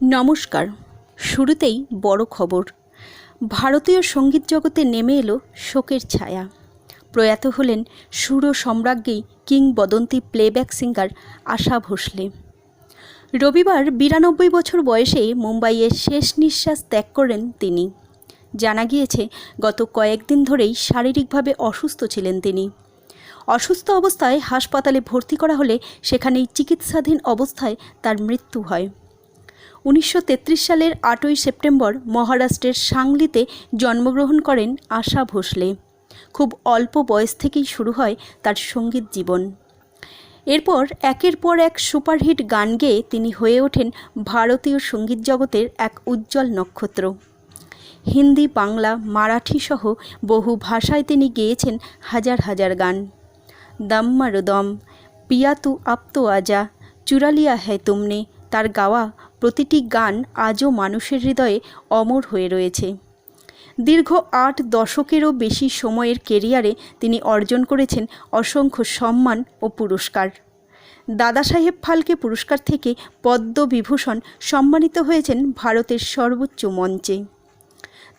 নমস্কার। শুরুতেই বড় খবর। ভারতীয় সঙ্গীত জগতে নেমে এলো শোকের ছায়া। প্রয়াত হলেন সুর সম্রাজ্ঞী কিংবদন্তি প্লেব্যাক সিঙ্গার আশা ভোসলে। রবিবার ৯২ বছর বয়সে মুম্বাইয়ে শেষ নিঃশ্বাস ত্যাগ করেন তিনি। জানা গিয়েছে গত কয়েকদিন ধরেই শারীরিকভাবে অসুস্থ ছিলেন তিনি। অসুস্থ অবস্থায় হাসপাতালে ভর্তি করা হলে সেখানেই চিকিৎসাধীন অবস্থায় তার মৃত্যু হয়। ১৯৩৩ সালের ৮ই সেপ্টেম্বর মহারাষ্ট্রের সাংলিতে জন্মগ্রহণ করেন আশা ভোসলে। খুব অল্প বয়স থেকেই শুরু হয় তার সঙ্গীত জীবন। এরপর একের পর এক সুপারহিট গান গেয়ে তিনি হয়ে ওঠেন ভারতীয় সঙ্গীত জগতের এক উজ্জ্বল নক্ষত্র। হিন্দি, বাংলা, মারাঠি সহ বহু ভাষায় তিনি গেয়েছেন হাজার হাজার গান। দম মারো দম, পিয়া তু আব তো আজা, চুরা লিয়া হ্যায় তুমনে, তার গাওয়া প্রতিটি গান আজও মানুষের হৃদয়ে অমর হয়ে রয়েছে। দীর্ঘ ৮ দশকেরও বেশি সময়ের কেরিয়ারে তিনি অর্জন করেছেন অসংখ্য সম্মান ও পুরস্কার। দাদাসাহেব ফালকে পুরস্কার থেকে পদ্মবিভূষণ সম্মানিত হয়েছেন ভারতের সর্বোচ্চ মঞ্চে।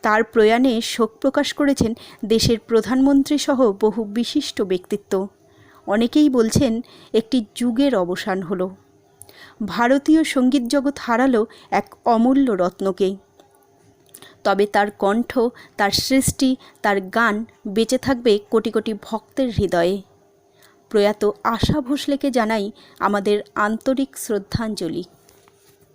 তার প্রয়াণে শোক প্রকাশ করেছেন দেশের প্রধানমন্ত্রী সহ বহু বিশিষ্ট ব্যক্তিত্ব। অনেকেই বলছেন একটি যুগের অবসান হলো। ভারতীয় সঙ্গীত জগৎ হারালো এক অমূল্য রত্নকে। তবে তার কণ্ঠ, তার সৃষ্টি, তার গান বেঁচে থাকবে কোটি কোটি ভক্তের হৃদয়ে। প্রয়াত আশা ভোসলেকে জানাই আমাদের আন্তরিক শ্রদ্ধাঞ্জলি।